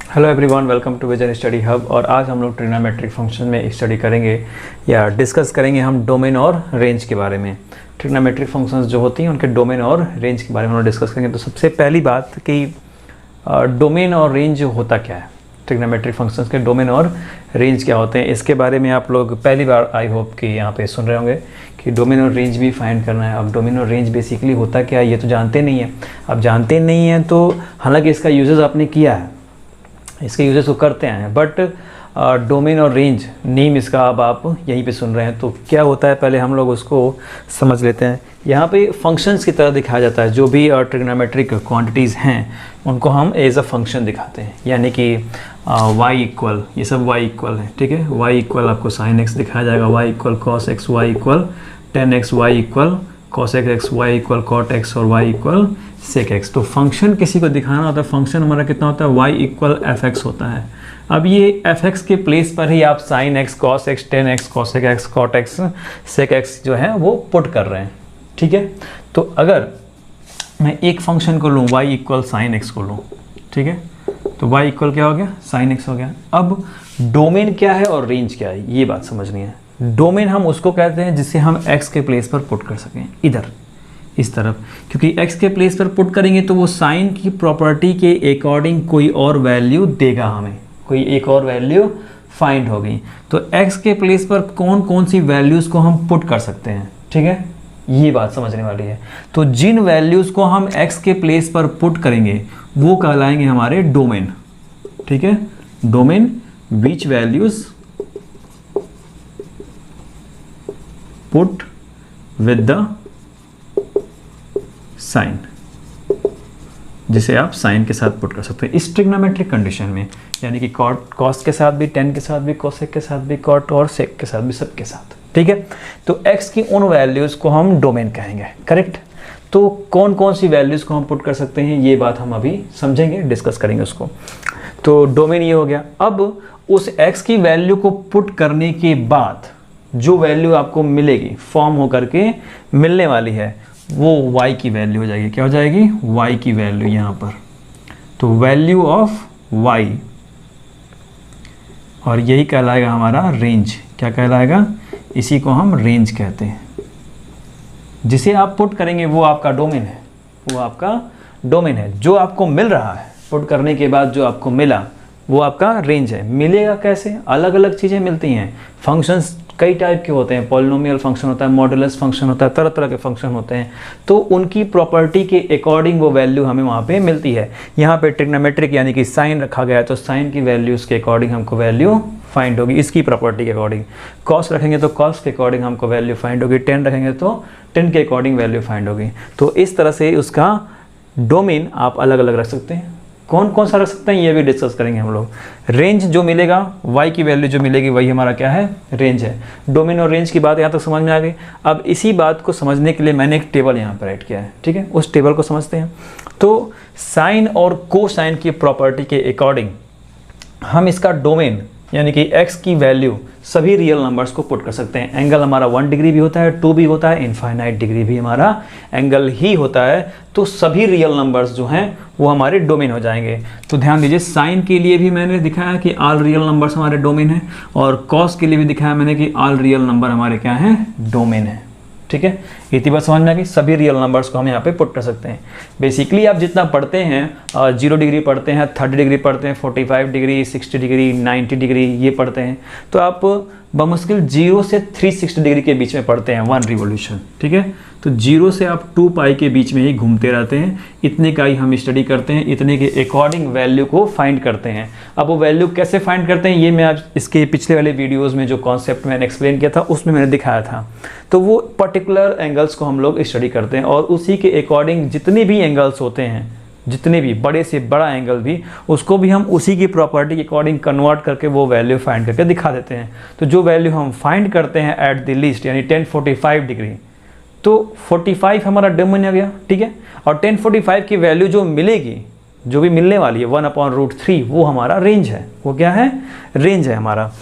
Hello everyone, welcome to Vision Study Hub. और आज हम लोग ट्रिग्नोमेट्रिक फंक्शन में स्टडी करेंगे या डिस्कस करेंगे हम डोमेन और रेंज के बारे में। ट्रिग्नोमेट्रिक फंक्शंस जो होती हैं उनके डोमेन और रेंज के बारे में हम लोग डिस्कस करेंगे। तो सबसे पहली बात कि डोमेन और रेंज होता क्या है, ट्रिग्नोमेट्रिक फंक्शंस के डोमेन और रेंज क्या होते हैं, इसके बारे में आप लोग पहली बार आई होप कि यहाँ पे सुन रहे होंगे कि डोमेन और रेंज भी फाइंड करना है। अब डोमेन और रेंज बेसिकली होता क्या है ये तो जानते नहीं है। अब जानते नहीं हैं तो हालांकि इसका यूजेस आपने किया है, इसके यूजेस को करते हैं, बट डोमेन और रेंज नेम इसका अब आप यहीं पे सुन रहे हैं। तो क्या होता है पहले हम लोग उसको समझ लेते हैं। यहाँ पे फंक्शंस की तरह दिखाया जाता है, जो भी ट्रिग्नोमेट्रिक क्वांटिटीज़ हैं उनको हम एज अ फंक्शन दिखाते हैं। यानी कि y इक्वल, ये सब y इक्वल है, ठीक है। y इक्वल आपको साइन x दिखाया जाएगा, y equal cos x, y equal tan x, y equal cos x, y equal cot x और y इक्वल sec x। तो फंक्शन किसी को दिखाना होता है, फंक्शन हमारा कितना होता है, y इक्वल fx होता है। अब ये fx के प्लेस पर ही आप sin x, cos x, tan x, cosec x, cot x, sec x जो है वो पुट कर रहे हैं, ठीक है। तो अगर मैं एक फंक्शन को लूँ y इक्वल साइन x को लूँ, ठीक है, तो y इक्वल क्या हो गया, साइन x हो गया। अब डोमेन क्या है और रेंज क्या है ये बात समझनी है। डोमेन हम उसको कहते हैं जिसे हम x के प्लेस पर पुट कर सकें, इधर इस तरफ, क्योंकि x के प्लेस पर पुट करेंगे तो वो साइन की प्रॉपर्टी के अकॉर्डिंग कोई और वैल्यू देगा, हमें कोई एक और वैल्यू फाइंड हो गई। तो x के प्लेस पर कौन कौन सी वैल्यूज़ को हम पुट कर सकते हैं, ठीक है, ये बात समझने वाली है। तो जिन वैल्यूज़ को हम x के प्लेस पर पुट करेंगे वो कहलाएंगे हमारे डोमेन, ठीक है। Domain which values put with the sine, जिसे आप साइन के साथ पुट कर सकते हैं इस ट्रिग्नोमेट्रिक कंडीशन में। यानी कि कॉस के साथ भी, टेन के साथ भी, कोसेक के साथ भी, कॉट और सेक के साथ भी, सब के साथ, ठीक है। तो x की उन वैल्यूज़ को हम डोमेन कहेंगे, करेक्ट। तो कौन कौन सी वैल्यूज़ को हम पुट कर सकते हैं ये बात हम अभी समझेंगे, डिस्कस करेंगे उसको। तो डोमेन ये हो गया। अब उस x की वैल्यू को पुट करने के बाद जो वैल्यू आपको मिलेगी, फॉर्म होकर के मिलने वाली है, वो y की वैल्यू हो जाएगी। क्या हो जाएगी, y की वैल्यू यहाँ पर। तो वैल्यू ऑफ y, और यही कहलाएगा हमारा रेंज। क्या कहलाएगा, इसी को हम रेंज कहते हैं। जिसे आप पुट करेंगे वो आपका डोमेन है, वो आपका डोमेन है। जो आपको मिल रहा है पुट करने के बाद, जो आपको मिला वो आपका रेंज है। मिलेगा कैसे, अलग अलग चीज़ें मिलती हैं। फंक्शंस कई टाइप के होते हैं, पॉलिनोमियल फंक्शन होता है, मॉडुलस फंक्शन होता है, तरह तरह के फंक्शन होते हैं। तो उनकी प्रॉपर्टी के अकॉर्डिंग वो वैल्यू हमें वहाँ पे मिलती है। यहाँ पे ट्रिग्नोमेट्रिक यानी कि साइन रखा गया है, तो साइन की वैल्यूज़ के अकॉर्डिंग हमको वैल्यू फाइंड होगी, इसकी प्रॉपर्टी के अकॉर्डिंग। कॉस रखेंगे तो कॉस के अकॉर्डिंग हमको वैल्यू फाइंड होगी, टेन रखेंगे तो टेन के अकॉर्डिंग वैल्यू फाइंड होगी। तो इस तरह से उसका डोमेन आप अलग अलग रख सकते हैं। कौन कौन सा रख सकते हैं ये भी डिस्कस करेंगे हम लोग। रेंज जो मिलेगा, y की वैल्यू जो मिलेगी वही हमारा क्या है, रेंज है। डोमेन और रेंज की बात यहाँ तक समझ में आ गई। अब इसी बात को समझने के लिए मैंने एक टेबल यहाँ पर ऐड किया है, ठीक है, उस टेबल को समझते हैं। तो साइन और कोसाइन की प्रॉपर्टी के अकॉर्डिंग हम इसका डोमेन यानी कि x की वैल्यू सभी रियल नंबर्स को पुट कर सकते हैं। एंगल हमारा 1 डिग्री भी होता है, 2 भी होता है, इनफाइनाइट डिग्री भी हमारा एंगल ही होता है। तो सभी रियल नंबर्स जो हैं वो हमारे डोमेन हो जाएंगे। तो ध्यान दीजिए, साइन के लिए भी मैंने दिखाया कि ऑल रियल नंबर्स हमारे डोमेन है, और कॉस के लिए भी दिखाया मैंने कि ऑल रियल नंबर हमारे क्या हैं, डोमेन है, ठीक है। इतनी बात समझ में आ गई। सभी रियल नंबर्स को हम यहाँ पे पुट कर सकते हैं। बेसिकली आप जितना पढ़ते हैं, 0 डिग्री पढ़ते हैं, 30 डिग्री पढ़ते हैं, 45 डिग्री, 60 डिग्री, 90 डिग्री ये पढ़ते हैं, तो आप बमुश्किल 0 से 360 डिग्री के बीच में पढ़ते हैं, 1 रिवोल्यूशन, ठीक है। तो 0 से आप 2 पाई के बीच में ही घूमते रहते हैं। इतने का ही हम स्टडी करते हैं, इतने के अकॉर्डिंग वैल्यू को फाइंड करते हैं। अब वो वैल्यू कैसे फाइंड करते हैं ये मैं आज इसके पिछले वाले वीडियोज़ में जो कॉन्सेप्ट मैंने एक्सप्लेन किया था उसमें मैंने दिखाया था। तो वो पर्टिकुलर एंगल्स को हम लोग स्टडी करते हैं, और उसी के अकॉर्डिंग जितने भी एंगल्स होते हैं, जितने भी बड़े से बड़ा एंगल भी, उसको भी हम उसी की प्रॉपर्टी के अकॉर्डिंग कन्वर्ट करके वो वैल्यू फाइंड करके दिखा देते हैं। तो जो वैल्यू हम फाइंड करते हैं एट द लीस्ट यानी 1045 डिग्री, तो 45 हमारा डोमेन हो गया, ठीक है। और 1045 की वैल्यू जो मिलेगी, जो भी मिलने वाली है 1/√3, वो हमारा रेंज है। वो क्या है, रेंज है हमारा।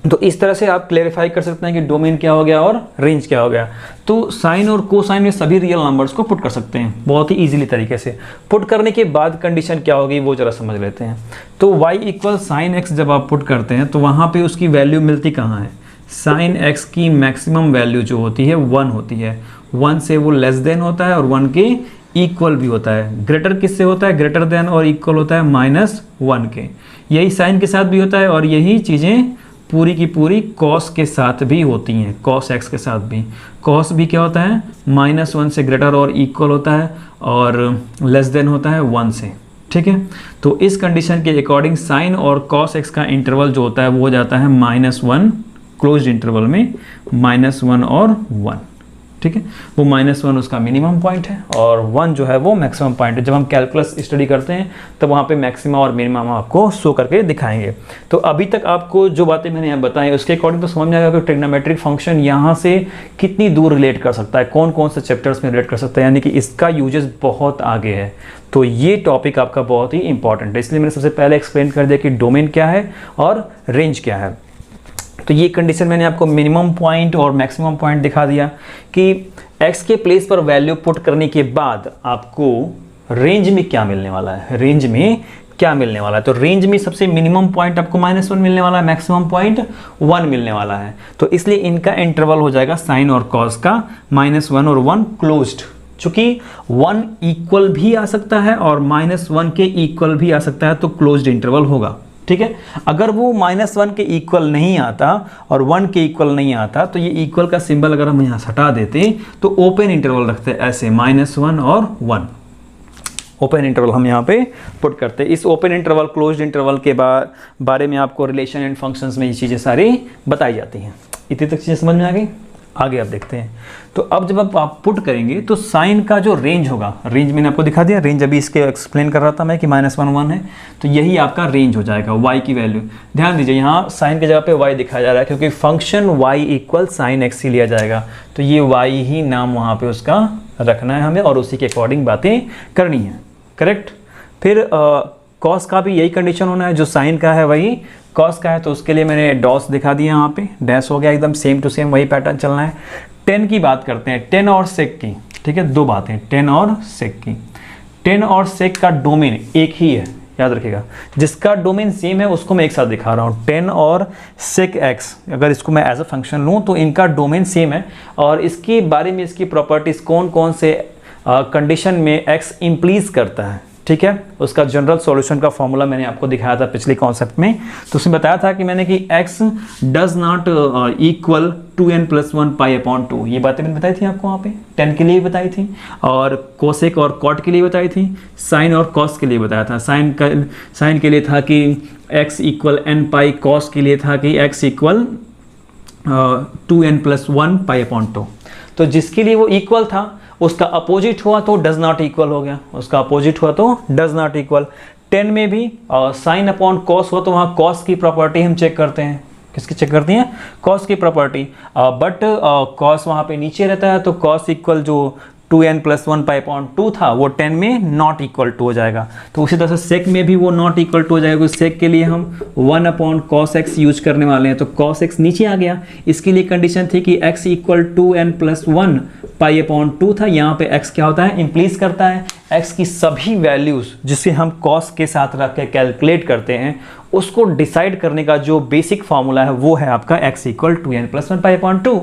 तो इस तरह से आप क्लेरिफाई कर सकते हैं कि डोमेन क्या हो गया और रेंज क्या हो गया। तो साइन और कोसाइन में सभी रियल नंबर्स को पुट कर सकते हैं बहुत ही इजीली तरीके से। पुट करने के बाद कंडीशन क्या होगी वो जरा समझ लेते हैं। तो y इक्वल साइन एक्स जब आप पुट करते हैं तो वहाँ पे उसकी वैल्यू मिलती कहाँ है, साइन एक्स की मैक्सिमम वैल्यू जो होती है 1 होती है। 1 से वो लेस देन होता है और 1 के इक्वल भी होता है। ग्रेटर किससे होता है, ग्रेटर देन और इक्वल होता है -1 के। यही साइन के साथ भी होता है और यही चीज़ें पूरी की पूरी कॉस के साथ भी होती हैं, कॉस एक्स के साथ भी। कॉस भी क्या होता है, -1 से ग्रेटर और इक्वल होता है और लेस देन होता है 1 से। ठीक है, तो इस कंडीशन के अकॉर्डिंग साइन और कॉस एक्स का इंटरवल जो होता है वो हो जाता है -1, क्लोज्ड इंटरवल में -1 और 1। ठीक है, वो -1 उसका मिनिमम पॉइंट है और 1 जो है वो मैक्सिमम पॉइंट है। जब हम कैलकुलस स्टडी करते हैं तब वहाँ पे मैक्सिमम और मिनिमम आपको शो करके दिखाएंगे। तो अभी तक आपको जो बातें मैंने यहाँ बताई उसके अकॉर्डिंग तो समझ में आएगा कि ट्रिग्नोमेट्रिक फंक्शन यहाँ से कितनी दूर रिलेट कर सकता है, कौन कौन से चैप्टर्स में रिलेट कर सकता है, यानी कि इसका यूजेस बहुत आगे है। तो ये टॉपिक आपका बहुत ही इंपॉर्टेंट है, इसलिए मैंने सबसे पहले एक्सप्लेन कर दिया कि डोमेन क्या है और रेंज क्या है। तो ये कंडीशन मैंने आपको मिनिमम पॉइंट और मैक्सिमम पॉइंट दिखा दिया कि x के प्लेस पर वैल्यू पुट करने के बाद आपको रेंज में क्या मिलने वाला है, रेंज में क्या मिलने वाला है। तो रेंज में सबसे मिनिमम पॉइंट आपको -1 मिलने वाला है, मैक्सिमम पॉइंट 1 मिलने वाला है। तो इसलिए इनका इंटरवल हो जाएगा साइन और कॉस का -1 और 1 क्लोज्ड। चूंकि 1 इक्वल भी आ सकता है और -1 के इक्वल भी आ सकता है, तो क्लोज्ड इंटरवल होगा। ठीक है, अगर वो -1 के इक्वल नहीं आता और 1 के इक्वल नहीं आता तो ये इक्वल का सिंबल अगर हम यहाँ हटा देते तो ओपन इंटरवल रखते ऐसे -1 और 1, ओपन इंटरवल हम यहाँ पे पुट करते। इस ओपन इंटरवल क्लोज्ड इंटरवल के बारे में आपको रिलेशन एंड फंक्शंस में ये चीज़ें सारी बताई जाती हैं। इतनी तक चीज़ें समझ में आ गई, आगे आप देखते हैं। तो अब जब आप पुट करेंगे तो साइन का जो रेंज होगा, रेंज मैंने आपको दिखा दिया, रेंज अभी इसके एक्सप्लेन कर रहा था मैं कि -1 1 है, तो यही आपका रेंज हो जाएगा y की वैल्यू। ध्यान दीजिए यहाँ साइन की जगह पे y दिखाया जा रहा है क्योंकि function y equal sine x ही लिया जाएगा, तो ये y ही नाम वहाँ पे उसका रखना है हमें और उसी के अकॉर्डिंग बातें करनी है। करेक्ट। फिर कॉस का भी यही कंडीशन होना है, जो साइन का है वही कॉस का है, तो उसके लिए मैंने डॉस दिखा दिया यहाँ पे, डैश हो गया एकदम सेम टू सेम, वही पैटर्न चलना है। 10 की बात करते हैं, 10 और सेक की। ठीक है, दो बातें 10 और सेक की। 10 और सेक का डोमेन एक ही है, याद रखिएगा। जिसका डोमेन सेम है उसको मैं एक साथ दिखा रहा हूँ। 10 और सेक एक्स, अगर इसको मैं एज अ फंक्शन लूँ तो इनका डोमेन सेम है और इसके बारे में इसकी प्रॉपर्टीज कौन कौन से कंडीशन में एक्स इंप्लीज करता है। ठीक है, उसका जनरल सॉल्यूशन का फॉर्मूला मैंने आपको दिखाया था पिछले कॉन्सेप्ट में। तो उसमें बताया था कि मैंने कि x does not equal 2n+1 π/2, ये बातें मैंने बताई थी आपको वहाँ पे, 10 के लिए बताई थी और कोसेक और कॉट के लिए बताई थी, साइन और कॉस के लिए बताया था। साइन के लिए था कि x इक्वल n π, कॉस के लिए था कि x इक्वल 2n+1 π/2। तो जिसके लिए वो इक्वल था उसका अपोजिट हुआ तो डज नॉट इक्वल हो गया, उसका अपोजिट हुआ तो डज नॉट इक्वल। 10 में भी साइन अपॉन कॉस हुआ तो वहाँ कॉस की प्रॉपर्टी हम चेक करते हैं। किसकी चेक करती हैं? कॉस की प्रॉपर्टी। बट कॉस वहाँ पे नीचे रहता है तो कॉस इक्वल जो 2n+1 π/2 था वो 10 में नॉट इक्वल टू हो जाएगा। तो उसी तरह से सेक में भी वो नॉट इक्वल टू हो जाएगा। सेक के लिए हम 1/cos x यूज करने वाले हैं, तो cos x नीचे आ गया। इसके लिए कंडीशन थी कि x इक्वल 2n+1 π/2 था। यहाँ पे x क्या होता है? इंप्लीज करता है x की सभी वैल्यूज जिसे हम cos के साथ रख के कैलकुलेट करते हैं, उसको डिसाइड करने का जो बेसिक फार्मूला है वो है आपका x equal 2n+1 π/2।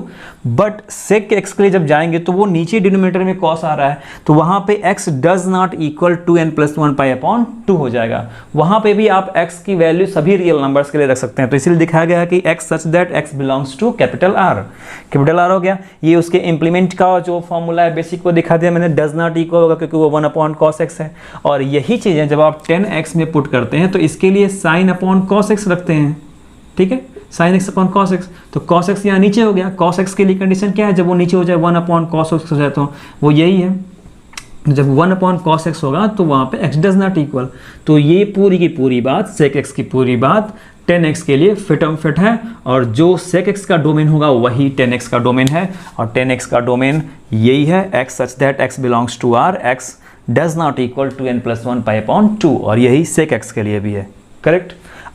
But sec x के लिए जब जाएंगे तो वो नीचे डिनोमिनेटर में cos आ रहा है, तो वहाँ पे x does not equal 2n+1 π/2 हो जाएगा। वहाँ पे भी आप x की वैल्यू सभी रियल नंबर्स के लिए रख सकते हैं। तो इसलिए दिखाया गया है कि x such that x belongs to capital R। Capital R हो गया। ये उसके इंप्लीमेंट का जो फॉर्मूला है बेसिक को दिखा दिया मैंने, डज नॉट इक्वल होगा क्योंकि वो 1/cos x है। और यही चीज़ें जब आप 10x में पुट करते हैं तो इसके लिए साइन अपॉन cos x रखते हैं। ठीक है, sine x upon cos x, तो cos x यहाँ नीचे हो गया। cos x के लिए कंडीशन क्या है? जब वो नीचे हो जाए 1/cos x हो जाए तो वो यही है। जब 1/cos x होगा तो वहाँ पे x डज नॉट इक्वल। तो ये पूरी की पूरी बात, sec x की पूरी बात 10x के लिए फिट है और जो sec x का डोमेन होगा वही 10x का डोमेन है। और 10x का डोमेन यही है, x such that x belongs to R, x does not equal 2n+1 π/2, और यही sec x के लिए भी है। करेक्ट।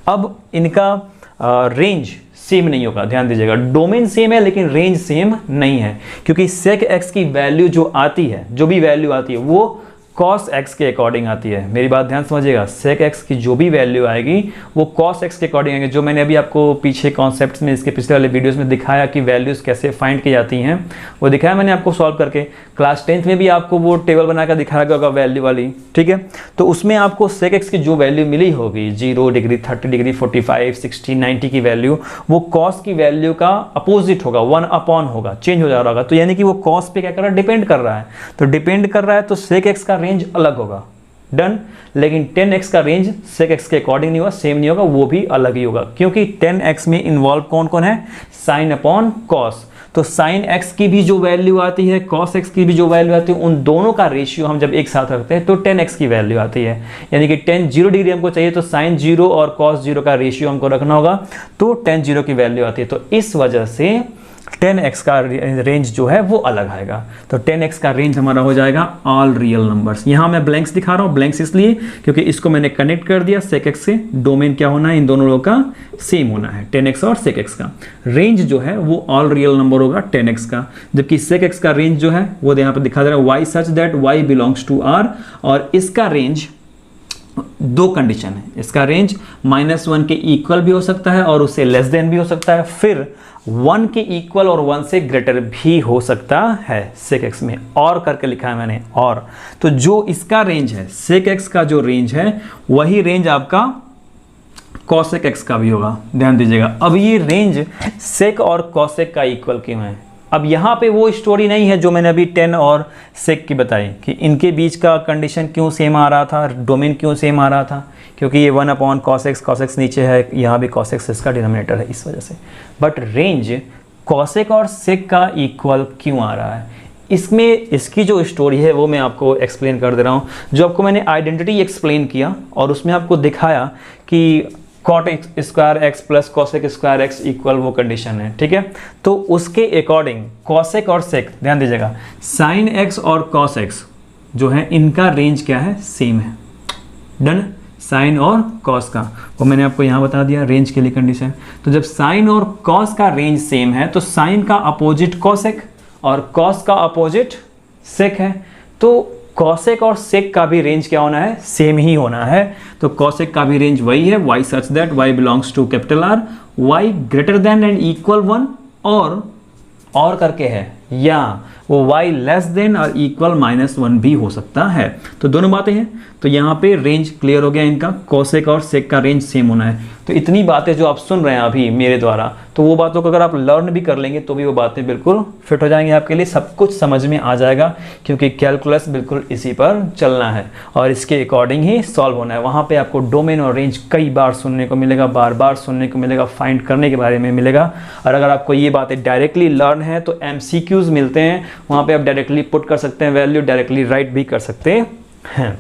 अब इनका रेंज सेम नहीं होगा। ध्यान दीजिएगा, डोमेन सेम है लेकिन रेंज सेम नहीं है, क्योंकि sec x की वैल्यू जो आती है, जो भी वैल्यू आती है वो cos x के अकॉर्डिंग आती है। मेरी बात ध्यान समझिएगा, sec x की जो भी वैल्यू आएगी वो cos x के अकॉर्डिंग आएगी। जो मैंने अभी आपको पीछे कॉन्सेप्ट्स में, इसके पिछले वाले वीडियोस में दिखाया कि वैल्यूज़ कैसे फाइंड की जाती हैं, वो दिखाया मैंने आपको सॉल्व करके। क्लास 10th में भी आपको वो टेबल बनाकर दिखाया गया होगा वैल्यू वाली, ठीक है। तो उसमें आपको sec x की जो वैल्यू मिली होगी 0 डिग्री, 30 डिग्री, 45, 60, 90 की वैल्यू, वो cos की वैल्यू का अपोजिट होगा, 1 अपॉन होगा, चेंज हो जा रहा होगा। तो यानी कि वो cos पे क्या कर रहा है, डिपेंड कर रहा है। तो डिपेंड कर रहा है तो sec x का रेंज अलग होगा, डन। लेकिन 10x का रेंज sec x के अकॉर्डिंग नहीं होगा, सेम नहीं होगा, वो भी अलग ही होगा, क्योंकि 10x में इन्वॉल्व कौन कौन है, साइन अपॉन cos। तो साइन x की भी जो वैल्यू आती है, cos x की भी जो वैल्यू आती है, उन दोनों का रेशियो हम जब एक साथ रखते हैं तो 10x की वैल्यू आती है। यानी कि 10 0 डिग्री हमको चाहिए तो साइन 0 और cos 0 का रेशियो हमको रखना होगा, तो 10 0 की वैल्यू आती है। तो इस वजह से 10x का रेंज जो है वो अलग आएगा। तो 10x का रेंज हमारा हो जाएगा ऑल रियल नंबर्स। यहाँ मैं ब्लैंक्स दिखा रहा हूँ, ब्लैंक्स इसलिए क्योंकि इसको मैंने कनेक्ट कर दिया sec x से। डोमेन क्या होना है, इन दोनों लोगों का सेम होना है, 10x और sec x का। रेंज जो है वो ऑल रियल नंबर होगा 10x का, जबकि sec x का रेंज जो है वो यहाँ पर दिखा दे रहा है y such that y belongs to r, और इसका रेंज दो कंडीशन है। इसका रेंज -1 के इक्वल भी हो सकता है और उससे लेस देन भी हो सकता है, फिर 1 के इक्वल और 1 से ग्रेटर भी हो सकता है। sec x में और करके लिखा है मैंने, और तो जो इसका रेंज है sec x का जो रेंज है वही रेंज आपका cosec x का भी होगा। ध्यान दीजिएगा, अब ये रेंज sec और cosec का इक्वल क्यों है। अब यहाँ पे वो स्टोरी नहीं है जो मैंने अभी 10 और sec की बताई कि इनके बीच का कंडीशन क्यों सेम आ रहा था, डोमेन क्यों सेम आ रहा था, क्योंकि ये 1 अपॉन cos x नीचे है, यहाँ भी cos x इसका डिनोमिनेटर है, इस वजह से। बट रेंज cosec और sec का इक्वल क्यों आ रहा है, इसमें इसकी जो स्टोरी है वो मैं आपको एक्सप्लेन कर दे रहा हूँ। जो आपको मैंने आइडेंटिटी एक्सप्लेन किया और उसमें आपको दिखाया कि cot square x plus cosec square x equal वो कंडीशन है, ठीक है। तो उसके अकॉर्डिंग cosec और sec, ध्यान दीजिएगा, sin x और cos x जो है इनका रेंज क्या है, सेम है, डन। साइन और cos का वो मैंने आपको यहाँ बता दिया रेंज के लिए कंडीशन। तो जब साइन और cos का रेंज सेम है तो साइन का अपोजिट cosec और cos का अपोजिट sec है, तो cosec और sec का भी रेंज क्या होना है, सेम ही होना है। तो cosec का भी रेंज वही है, y such that y belongs to capital R, y greater than and equal 1, और करके है, या वो y लेस देन और इक्वल -1 भी हो सकता है। तो दोनों बातें हैं। तो यहाँ पे रेंज क्लियर हो गया इनका, cosec और sec का रेंज सेम होना है। तो इतनी बातें जो आप सुन रहे हैं अभी मेरे द्वारा, तो वो बातों को अगर आप लर्न भी कर लेंगे तो भी वो बातें बिल्कुल फिट हो जाएंगी आपके लिए, सब कुछ समझ में आ जाएगा, क्योंकि कैलकुलस बिल्कुल इसी पर चलना है और इसके अकॉर्डिंग ही सॉल्व होना है। वहाँ पर आपको डोमेन और रेंज कई बार सुनने को मिलेगा, बार बार सुनने को मिलेगा, फाइंड करने के बारे में मिलेगा। और अगर आपको ये बातें डायरेक्टली लर्न है तो MCQs मिलते हैं, वहाँ पे आप डायरेक्टली पुट कर सकते हैं वैल्यू, डायरेक्टली राइट भी कर सकते हैं।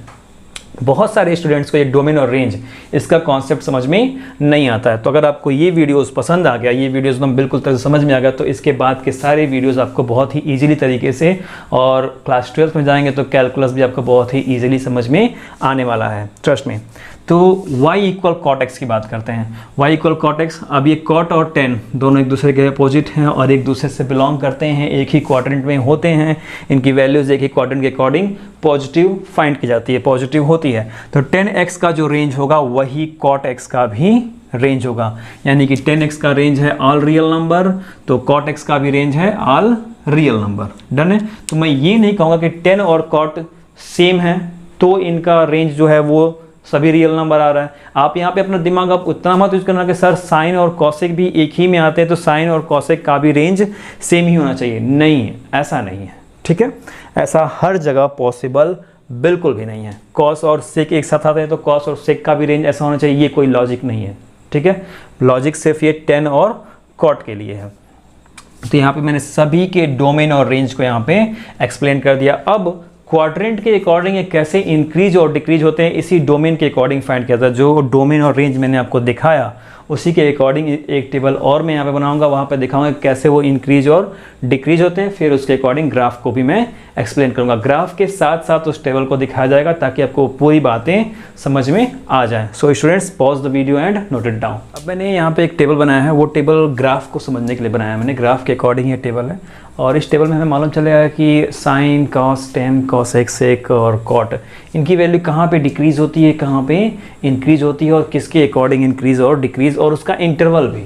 बहुत सारे स्टूडेंट्स को ये डोमेन और रेंज इसका कॉन्सेप्ट समझ में नहीं आता है। तो अगर आपको ये वीडियोस पसंद आ गया, ये वीडियोस एकदम बिल्कुल तरह से समझ में आ गया, तो इसके बाद के सारे वीडियोस आपको बहुत ही इजीली तरीके से, और क्लास 12 में जाएंगे तो कैलकुलस भी आपको बहुत ही इजीली समझ में आने वाला है, ट्रस्ट में। तो y इक्वल cot x की बात करते हैं। y इक्वल cot x, अब ये cot और tan दोनों एक दूसरे के अपोजिट हैं और एक दूसरे से बिलोंग करते हैं, एक ही क्वाड्रेंट में होते हैं, इनकी वैल्यूज़ एक ही क्वाड्रेंट के अकॉर्डिंग पॉजिटिव फाइंड की जाती है, पॉजिटिव होती है। तो 10x का जो रेंज होगा वही cot x का भी रेंज होगा, यानी कि 10x का रेंज है ऑल रियल नंबर, तो cot x का भी रेंज है ऑल रियल नंबर, डन है। तो मैं ये नहीं कहूँगा कि 10 और cot सेम है तो इनका रेंज जो है वो सभी रियल नंबर आ रहा है। आप यहाँ पे अपना दिमाग आप उतना मत यूज करना कि सर साइन और कॉसेक भी एक ही में आते हैं तो साइन और कॉसेक का भी रेंज सेम ही होना चाहिए। नहीं, ऐसा नहीं है, ठीक है। ऐसा हर जगह पॉसिबल बिल्कुल भी नहीं है। कॉस और सेक एक साथ आते हैं तो कॉस और सेक का भी रेंज ऐसा होना चाहिए, ये कोई लॉजिक नहीं है, ठीक है। लॉजिक सिर्फ ये 10 और कॉट के लिए है। तो यहाँ पे मैंने सभी के डोमेन और रेंज को यहाँ पे एक्सप्लेन कर दिया। अब क्वाड्रेंट के अकॉर्डिंग ये कैसे इंक्रीज और डिक्रीज होते हैं इसी डोमेन के अकॉर्डिंग फाइंड किया था। जो डोमेन और रेंज मैंने आपको दिखाया उसी के अकॉर्डिंग एक टेबल और मैं यहाँ पे बनाऊंगा, वहाँ पे दिखाऊंगा कैसे वो इंक्रीज और डिक्रीज होते हैं, फिर उसके अकॉर्डिंग ग्राफ को भी मैं एक्सप्लेन करूंगा। ग्राफ के साथ साथ उस टेबल को दिखाया जाएगा ताकि आपको पूरी बातें समझ में आ जाए। So students, pause the video and note it down. अब मैंने यहाँ पे एक टेबल बनाया है, वो टेबल ग्राफ को समझने के लिए बनाया है मैंने, ग्राफ के अकॉर्डिंग ये टेबल है। और इस टेबल में हमें मालूम चलेगा कि sine, cos, tan, cos x और कॉट, इनकी वैल्यू कहाँ पे डिक्रीज होती है, कहाँ पे इंक्रीज होती है और किसके अकॉर्डिंग इंक्रीज और डिक्रीज, और उसका इंटरवल भी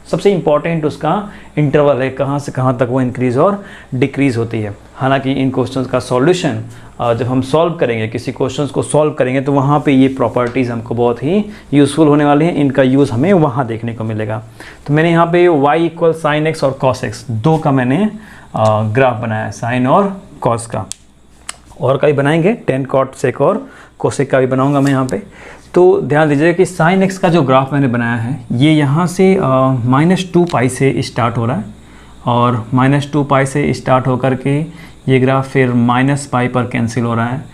सबसे इंपॉर्टेंट उसका इंटरवल है, कहाँ से कहाँ तक वो इंक्रीज और डिक्रीज होती है। हालांकि इन क्वेश्चंस का सॉल्यूशन जब हम सॉल्व करेंगे, किसी क्वेश्चंस को सॉल्व करेंगे, तो वहाँ पे ये प्रॉपर्टीज़ हमको बहुत ही यूज़फुल होने वाली हैं, इनका यूज़ हमें वहाँ देखने को मिलेगा। तो मैंने यहाँ पे y इक्वल साइन एक्स और कॉस एक्स, दो का मैंने ग्राफ बनाया है, साइन और कॉस का, और का भी बनाएंगे, टेन कॉट सेक और कोसेक का भी बनाऊंगा मैं यहाँ पे। तो ध्यान दीजिए कि साइन एक्स का जो ग्राफ मैंने बनाया है, ये यहाँ से -2 पाई से स्टार्ट हो रहा है, और -2 पाई से स्टार्ट होकर के ये ग्राफ फिर -पाई पर कैंसिल हो रहा है,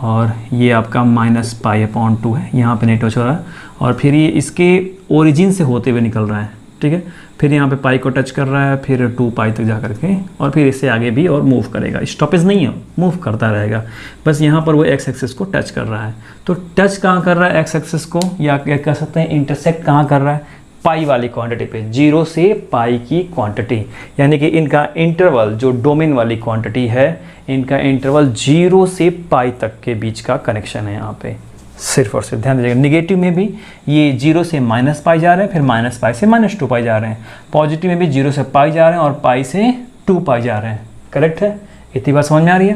और ये आपका -पाई/2 है, यहाँ पे नेट हो रहा है, और फिर ये इसके ओरिजिन से होते हुए निकल रहा है, ठीक है। फिर यहाँ पे पाई को टच कर रहा है, फिर 2 पाई तक जा करके, और फिर इससे आगे भी और मूव करेगा, स्टॉपेज नहीं है, मूव करता रहेगा। बस यहाँ पर वो एक्स एक्सिस को टच कर रहा है। तो टच कहाँ कर रहा है एक्स एक्सिस को, या क्या कह सकते हैं इंटरसेक्ट कहाँ कर रहा है, पाई वाली क्वांटिटी पे, 0 से पाई की क्वांटिटी, यानी कि इनका इंटरवल जो डोमेन वाली क्वांटिटी है, इनका इंटरवल 0 से पाई तक के बीच का कनेक्शन है यहाँ पे। सिर्फ और सिर्फ ध्यान दीजिएगा, निगेटिव में भी ये 0 से -पाई जा रहे हैं, फिर -पाई से -2 पाई जा रहे हैं, पॉजिटिव में भी 0 से पाई जा रहे हैं और पाई से 2 पाई जा रहे हैं। करेक्ट है, इतनी बात समझ में आ रही है।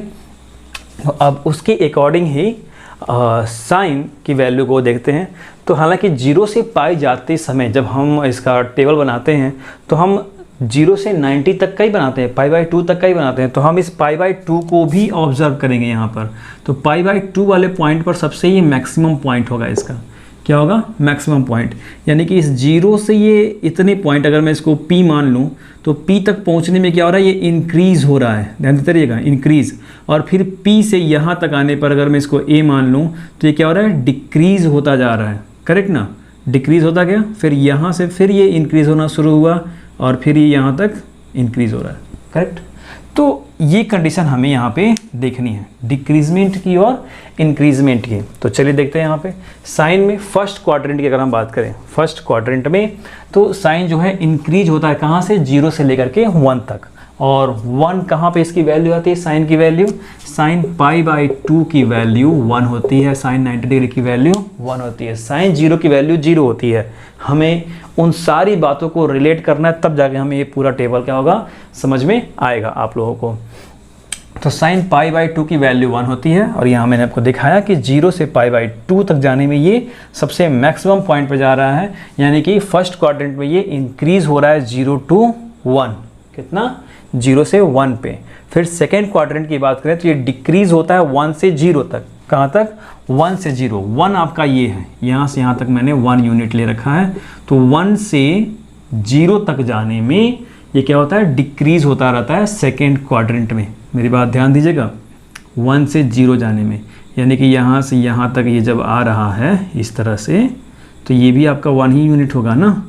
तो अब उसके अकॉर्डिंग ही साइन की वैल्यू को देखते हैं। तो हालांकि 0 से पाई जाते समय जब हम इसका टेबल बनाते हैं, तो हम 0 से 90 तक का ही बनाते हैं, पाई/2 तक का ही बनाते हैं। तो हम इस पाई/2 को भी ऑब्जर्व करेंगे यहाँ पर। तो पाई/2 वाले पॉइंट पर सबसे ये मैक्सिमम पॉइंट होगा, इसका क्या होगा, मैक्सिमम पॉइंट। यानी कि इस 0 से ये इतने पॉइंट, अगर मैं इसको P मान लूँ, तो P तक पहुँचने में क्या हो रहा है, ये इंक्रीज़ हो रहा है, ध्यान देते रहिएगा, इंक्रीज़। और फिर P से यहाँ तक आने पर अगर मैं इसको A मान लूँ, तो ये क्या हो रहा है, डिक्रीज़ होता जा रहा है। करेक्ट ना, डिक्रीज़ होता गया, फिर यहाँ से फिर ये इंक्रीज़ होना शुरू हुआ, और फिर ये यहाँ तक इंक्रीज़ हो रहा है। करेक्ट। तो ये कंडीशन हमें यहाँ पे देखनी है, डिक्रीजमेंट की और इंक्रीजमेंट की। तो चलिए देखते हैं यहाँ पे साइन में फर्स्ट क्वाड्रेंट की अगर हम बात करें, फर्स्ट क्वाड्रेंट में तो साइन जो है इंक्रीज होता है, कहाँ से, 0 से लेकर के 1 तक। और 1 कहाँ पे इसकी वैल्यू आती है, साइन की वैल्यू, साइन पाई/2 की वैल्यू 1 होती है, साइन 90 डिग्री की वैल्यू 1 होती है, साइन 0 की वैल्यू 0 होती है। हमें उन सारी बातों को रिलेट करना है, तब जाके हमें ये पूरा टेबल क्या होगा, समझ में आएगा आप लोगों को। तो साइन पाई/2 की वैल्यू 1 होती है, और यहाँ मैंने आपको दिखाया कि 0 से पाई/2 तक जाने में ये सबसे मैक्सिमम पॉइंट पे जा रहा है, यानी कि फर्स्ट क्वाड्रेंट में ये इंक्रीज हो रहा है 0 to 1, कितना, 0 से 1 पे। फिर सेकेंड क्वाड्रेंट की बात करें तो ये डिक्रीज होता है 1 से 0 तक, कहाँ तक, 1 से 0। 1 आपका ये है, यहाँ से यहाँ तक मैंने 1 यूनिट ले रखा है। तो 1 से 0 तक जाने में ये क्या होता है, डिक्रीज होता रहता है सेकेंड क्वाड्रेंट में। मेरी बात ध्यान दीजिएगा, 1 से 0 जाने में, यानी कि यहाँ से यहाँ तक ये जब आ रहा है इस तरह से, तो ये भी आपका 1 ही यूनिट होगा ना,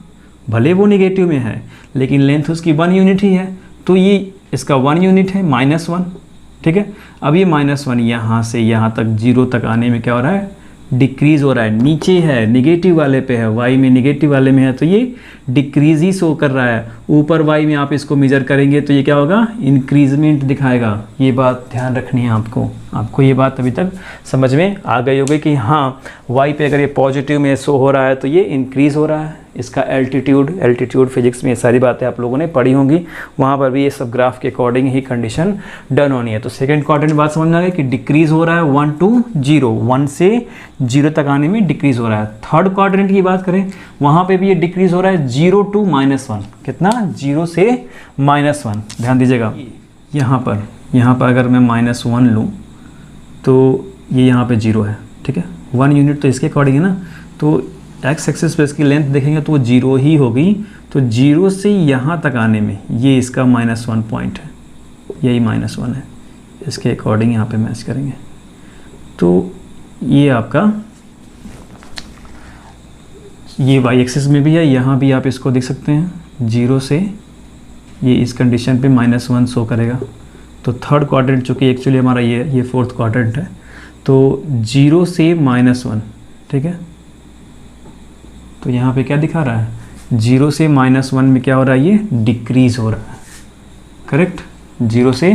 भले वो निगेटिव में है लेकिन लेंथ उसकी 1 यूनिट ही है। तो ये इसका 1 यूनिट है, -1, ठीक है। अब ये -1 यहाँ से यहाँ तक 0 तक आने में क्या हो रहा है, डिक्रीज़ हो रहा है, नीचे है, निगेटिव वाले पे है, y में निगेटिव वाले में है, तो ये डिक्रीज़ ही शो कर रहा है। ऊपर y में आप इसको मेजर करेंगे तो ये क्या होगा, इंक्रीजमेंट दिखाएगा। ये बात ध्यान रखनी है आपको ये बात अभी तक समझ में आ गई होगी कि हाँ, y पे अगर ये पॉजिटिव में शो हो रहा है तो ये इंक्रीज़ हो रहा है। इसका एल्टीट्यूड फिजिक्स में ये सारी बातें आप लोगों ने पढ़ी होंगी, वहाँ पर भी ये सब ग्राफ के अकॉर्डिंग ही कंडीशन डन होनी है। तो सेकंड क्वाड्रेंट बात समझ में आ गई कि डिक्रीज़ हो रहा है 1 to 0, 1 से 0 तक आने में डिक्रीज़ हो रहा है। थर्ड क्वाड्रेंट की बात करें, वहाँ पे भी ये डिक्रीज़ हो रहा है 0 to -1, कितना, 0 से -1। ध्यान दीजिएगा, यहाँ पर अगर मैं -1 लूँ तो ये यहाँ पे 0 है, ठीक है, 1 यूनिट तो इसके अकॉर्डिंग है ना। तो एक्स एक्सिस पे इसकी लेंथ देखेंगे तो वो 0 ही होगी। तो 0 से यहाँ तक आने में ये इसका -1 पॉइंट है, यही -1 है, इसके अकॉर्डिंग यहाँ पे मैच करेंगे। तो ये आपका ये वाई एक्सिस में भी है, यहाँ भी आप इसको देख सकते हैं 0 से ये इस कंडीशन पे -1 शो करेगा। तो थर्ड क्वाड्रेंट चूँकि एक्चुअली हमारा ये फोर्थ क्वाड्रेंट है, तो 0 से -1, ठीक है। तो यहाँ पे क्या दिखा रहा है, 0 से -1 में क्या हो रहा है, ये डिक्रीज़ हो रहा है, करेक्ट। 0 से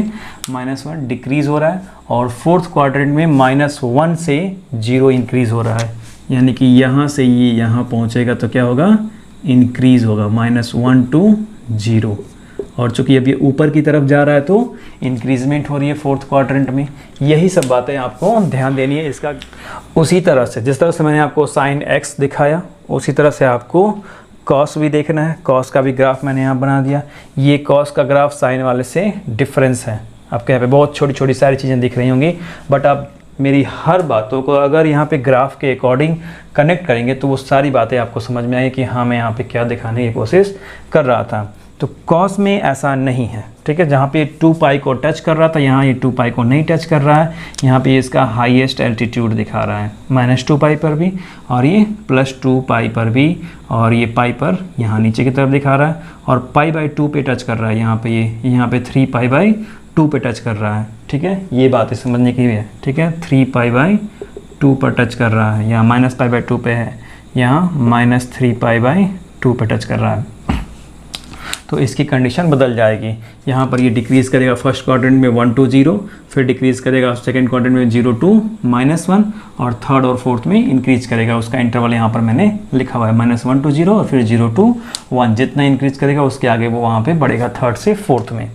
-1 डिक्रीज़ हो रहा है, और फोर्थ क्वाड्रेंट में -1 से 0 इंक्रीज़ हो रहा है, यानी कि यहाँ से ये यहाँ पहुँचेगा तो क्या होगा, इंक्रीज़ होगा, -1 to 0। और चूँकि अब ये ऊपर की तरफ जा रहा है तो इंक्रीजमेंट हो रही है फोर्थ क्वाड्रेंट में। यही सब बातें आपको ध्यान देनी है। इसका उसी तरह से जिस तरह से मैंने आपको साइन x दिखाया, उसी तरह से आपको कॉस भी देखना है। कॉस का भी ग्राफ मैंने यहाँ बना दिया। ये कॉस का ग्राफ साइन वाले से डिफरेंस है। आपके यहाँ पे बहुत छोटी छोटी सारी चीज़ें दिख रही होंगी, बट आप मेरी हर बातों को अगर यहाँ पे ग्राफ के अकॉर्डिंग कनेक्ट करेंगे तो वो सारी बातें आपको समझ में आएगी कि हाँ मैं यहाँ पे क्या दिखाने की कोशिश कर रहा था। तो कॉस में ऐसा नहीं है, ठीक है। जहाँ पे 2 पाई को टच कर रहा था, यहाँ ये 2 पाई को नहीं टच कर रहा है। यहाँ पे इसका हाईएस्ट एल्टीट्यूड दिखा रहा है -2 पाई पर भी, और ये +2 पाई पर भी, और ये पाई पर यहाँ नीचे की तरफ दिखा रहा है, और π/2 पे टच कर रहा है। यहाँ पे ये यहाँ पे 3 π/2 पे टच कर रहा है, ठीक है। ये बातें समझने की है, ठीक है। 3 π/2 पर टच कर रहा है, यहाँ -π/2 पे है, यहाँ -3 π/2 पे टच कर रहा है। तो इसकी कंडीशन बदल जाएगी। यहाँ पर ये डिक्रीज़ करेगा फर्स्ट क्वाड्रेंट में 1 to 0, फिर डिक्रीज़ करेगा सेकंड क्वाड्रेंट में 0 to -1, और थर्ड और फोर्थ में इंक्रीज़ करेगा। उसका इंटरवल यहाँ पर मैंने लिखा हुआ है -1 to 0 और फिर 0 to 1। जितना इंक्रीज़ करेगा उसके आगे वो वहाँ पे बढ़ेगा थर्ड से फोर्थ में।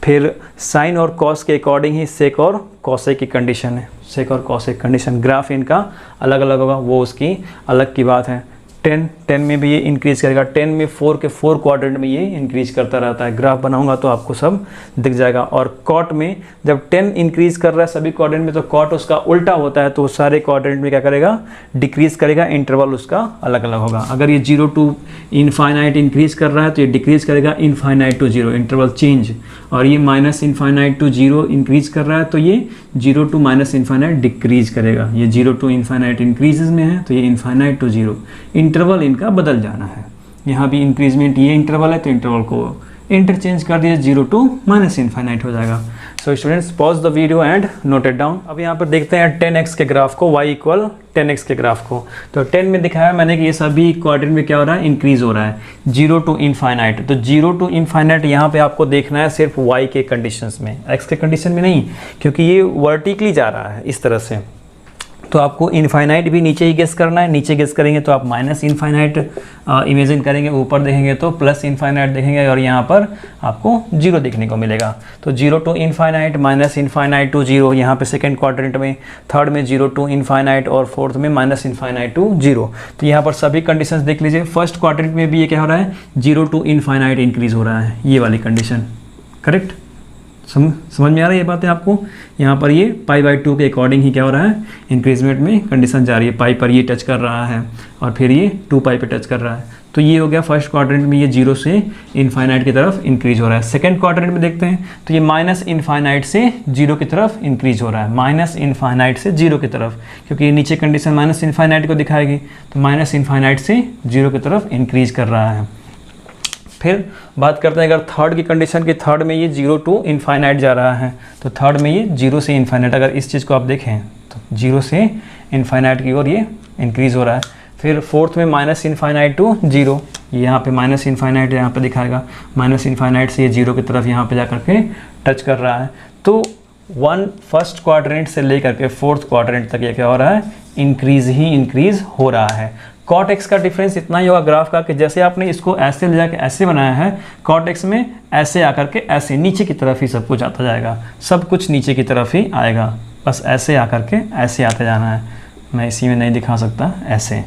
फिर साइन और कॉस के अकॉर्डिंग ही सेक और कॉसेक की कंडीशन है। सेक और कॉसेक कंडीशन, ग्राफ इनका अलग अलग होगा, वो उसकी अलग की बात है। 10 में भी ये इंक्रीज़ करेगा। 10 में 4 के 4 क्वाड्रेंट में ये इंक्रीज़ करता रहता है। ग्राफ बनाऊंगा तो आपको सब दिख जाएगा। और कॉट में जब 10 इंक्रीज़ कर रहा है सभी क्वाड्रेंट में, तो कॉट उसका उल्टा होता है, तो सारे क्वाड्रेंट में क्या करेगा, डिक्रीज़ करेगा। इंटरवल उसका अलग अलग होगा। अगर ये 0 to इनफाइनाइट इंक्रीज़ कर रहा है तो ये डिक्रीज़ करेगा इनफाइनाइट to 0, इंटरवल चेंज। और ये -इनफाइनाइट to 0 इंक्रीज़ कर रहा है तो ये 0 to -इनफाइनाइट डिक्रीज़ करेगा। ये 0 to इनफाइनाइट इंक्रीजेज में है तो ये इनफाइनाइट to 0। इंटरवल इनका बदल जाना है। यहाँ भी इंक्रीजमेंट ये इंटरवल है तो इंटरवल को इंटरचेंज कर दिया, 0 to -इनफाइनाइट हो जाएगा। So students, pause the video and note it down. अब यहाँ पर देखते हैं 10x के ग्राफ को, y = 10x के ग्राफ को। तो 10 में दिखाया मैंने कि ये सभी क्वाड्रेंट में क्या हो रहा है, इंक्रीज हो रहा है 0 to इनफाइनाइट। तो 0 to इनफाइनाइट यहाँ पे आपको देखना है सिर्फ y के कंडीशंस में, x के कंडीशन में नहीं, क्योंकि ये वर्टिकली जा रहा है इस तरह से। तो आपको इनफाइनाइट भी नीचे ही गेस करना है। नीचे गेस करेंगे तो आप -इनफाइनाइट इमेजिन करेंगे, ऊपर देखेंगे तो +इनफाइनाइट देखेंगे, और यहाँ पर आपको 0 देखने को मिलेगा। तो 0 to इनफाइनाइट, -इनफाइनाइट to 0 यहाँ पे सेकंड क्वाड्रेंट में, थर्ड में 0 to इनफाइनाइट, और फोर्थ में -इनफाइनाइट to 0। तो यहाँ पर सभी कंडीशंस देख लीजिए। फर्स्ट क्वाड्रेंट में भी ये क्या हो रहा है, 0 to इनफाइनाइट इंक्रीज हो रहा है, ये वाली कंडीशन, करेक्ट। समझ में आ रही है बातें आपको। यहाँ पर ये π/2 के अकॉर्डिंग ही क्या हो रहा है, इंक्रीजमेंट में कंडीशन जा रही है। पाई पर ये टच कर रहा है और फिर ये 2 पाई पे टच कर रहा है। तो ये हो गया फर्स्ट क्वाड्रेंट में, ये 0 से इनफाइनाइट की तरफ इंक्रीज हो रहा है। सेकंड क्वाड्रेंट में देखते हैं तो ये -इनफाइनाइट से 0 की तरफ इंक्रीज हो रहा है, -इनफाइनाइट से 0 की तरफ, क्योंकि ये नीचे कंडीशन -इनफाइनाइट को दिखाएगी। तो -इनफाइनाइट से 0 की तरफ इंक्रीज कर रहा है। फिर बात करते हैं अगर थर्ड की कंडीशन की, थर्ड में ये 0 to इनफाइनाइट जा रहा है। तो थर्ड में ये 0 से इनफाइनाइट, अगर इस चीज़ को आप देखें तो 0 से इनफाइनाइट की ओर ये इंक्रीज़ हो रहा है। फिर फोर्थ में -इनफाइनाइट to 0, ये यहाँ पे -इनफाइनाइट यहाँ पे दिखाएगा, -इनफाइनाइट से ये 0 की तरफ यहाँ पे जा करके टच कर रहा है। तो फर्स्ट क्वाड्रेंट से लेकर के फोर्थ क्वाड्रेंट तक ये क्या हो रहा है, इंक्रीज़ हो रहा है। कॉट एक्स का डिफरेंस इतना ही होगा ग्राफ का कि जैसे आपने इसको ऐसे ले जाकर ऐसे बनाया है, कॉट एक्स में ऐसे आकर के ऐसे नीचे की तरफ ही सब कुछ आता जाएगा, सब कुछ नीचे की तरफ ही आएगा, बस ऐसे आकर के ऐसे आते जाना है। मैं इसी में नहीं दिखा सकता, ऐसे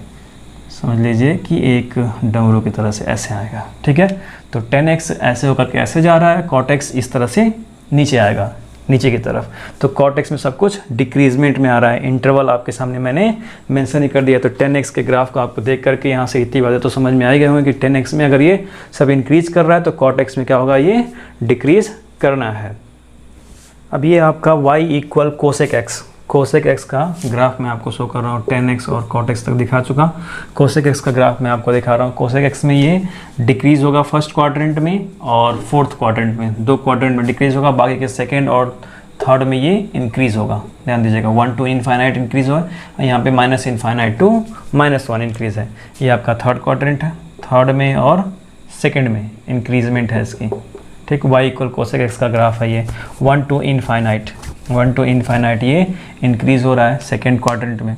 समझ लीजिए कि एक डमरू की तरह से ऐसे आएगा, ठीक है। तो 10x ऐसे होकर के ऐसे जा रहा है, कॉट एक्स इस तरह से नीचे आएगा, नीचे की तरफ। तो कॉट एक्स में सब कुछ डिक्रीजमेंट में आ रहा है। इंटरवल आपके सामने मैंने मेंशन ही कर दिया। तो 10x के ग्राफ को आपको देख करके यहाँ से इतनी बातें तो समझ में आ गए होंगे कि 10x में अगर ये सब इंक्रीज कर रहा है तो कॉट एक्स में क्या होगा, ये डिक्रीज करना है। अब ये आपका y = cosec x। Cosec x का ग्राफ मैं आपको शो कर रहा हूँ। tan x और cot x तक दिखा चुका। कोसेक एक्स का ग्राफ मैं आपको दिखा रहा हूँ। कोसेक एक्स में ये डिक्रीज़ होगा फर्स्ट क्वाड्रेंट में और फोर्थ क्वाड्रेंट में, 2 क्वाड्रेंट में डिक्रीज़ होगा, बाकी के सेकेंड और थर्ड में ये इंक्रीज़ होगा। ध्यान दीजिएगा 1 to इनफाइनाइट इंक्रीज़ हुआ है, यहाँ पे -∞ to -1 इंक्रीज़ है। ये आपका थर्ड क्वाड्रेंट है, थर्ड में और सेकंड में इंक्रीजमेंट है इसकी, ठीक। y इक्वल कोसेक एक्स का ग्राफ है ये 1 to इनफाइनाइट ये इंक्रीज़ हो रहा है सेकेंड क्वाड्रेंट में।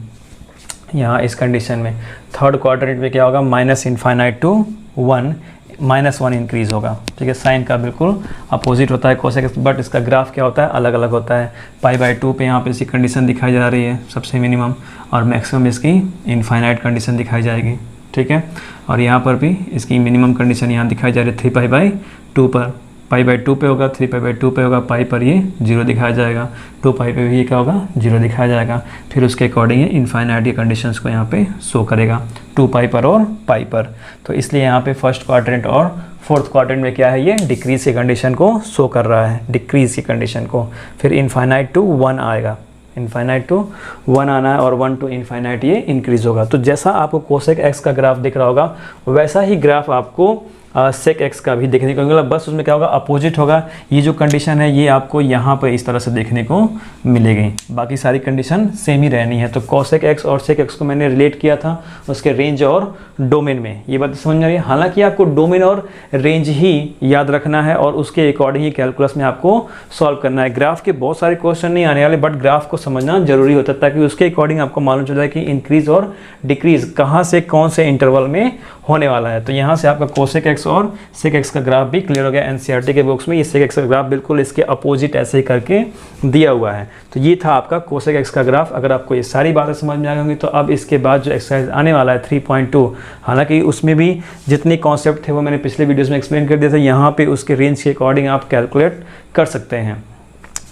यहाँ इस कंडीशन में थर्ड क्वाड्रेंट में क्या होगा, -∞ to 1 -1 इंक्रीज़ होगा, ठीक है। साइन का बिल्कुल अपोजिट होता है कोसेक एक्स, बट इसका ग्राफ क्या होता है, अलग अलग होता है। π/2 पे यहाँ पे इसकी कंडीशन दिखाई जा रही है सबसे मिनिमम, और मैक्सिमम इसकी इनफाइनाइट कंडीशन दिखाई जाएगी, ठीक है। और यहाँ पर भी इसकी मिनिमम कंडीशन यहाँ दिखाई जा रही है 3π/2 पर। π/2 पे होगा, 3π/2 पे होगा, पाई पर ये 0 दिखाया जाएगा, 2π पे भी ये क्या होगा, 0 दिखाया जाएगा। फिर उसके अकॉर्डिंग ये इनफाइनाइट के कंडीशंस को यहाँ पे शो करेगा 2π पर और पाई पर। तो इसलिए यहाँ पे फर्स्ट क्वाड्रेंट और फोर्थ क्वाड्रेंट में क्या है, ये डिक्रीज़ की कंडीशन को शो कर रहा है, डिक्रीज़ की कंडीशन को। फिर इनफाइनाइट टू 1 आएगा, इनफाइनाइट टू 1 आना है, और 1 to इनफाइनाइट ये इंक्रीज़ होगा। तो जैसा आपको कोसेक एक्स का ग्राफ दिख रहा होगा, वैसा ही ग्राफ आपको सेक एक्स का भी देखने को मिलेगा, बस उसमें क्या होगा, अपोजिट होगा। ये जो कंडीशन है ये आपको यहाँ पर इस तरह से देखने को मिलेगी, बाकी सारी कंडीशन सेम ही रहनी है। तो कोसेक एक्स और सेक एक्स को मैंने रिलेट किया था उसके रेंज और डोमेन में, ये बात समझ में आ रही है। हालांकि आपको डोमेन और रेंज ही याद रखना है और उसके अकॉर्डिंग ही कैलकुलस में आपको सॉल्व करना है। ग्राफ के बहुत सारे क्वेश्चन नहीं आने वाले, बट ग्राफ को समझना जरूरी होता है ताकि उसके अकॉर्डिंग आपको मालूम चल जाए कि इंक्रीज़ और डिक्रीज़ कहाँ से कौन से इंटरवल में होने वाला है। तो यहाँ से आपका कोसेक एक्स और सेक एक्स का ग्राफ भी क्लियर हो गया। एनसीईआरटी के बुक्स में ये सेक एक्स का ग्राफ बिल्कुल इसके अपोजिट ऐसे ही करके दिया हुआ है। तो ये था आपका कोसेक एक्स का ग्राफ। अगर आपको ये सारी बातें समझ में आ गई तो अब इसके बाद जो एक्सरसाइज आने वाला है 3.2, हालांकि उसमें भी जितने कॉन्सेप्ट थे वो मैंने पिछले वीडियोज़ में एक्सप्लेन कर दिया था, यहाँ पे उसके रेंज के अकॉर्डिंग आप कैलकुलेट कर सकते हैं।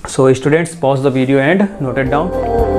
So students, pause the video and note it down.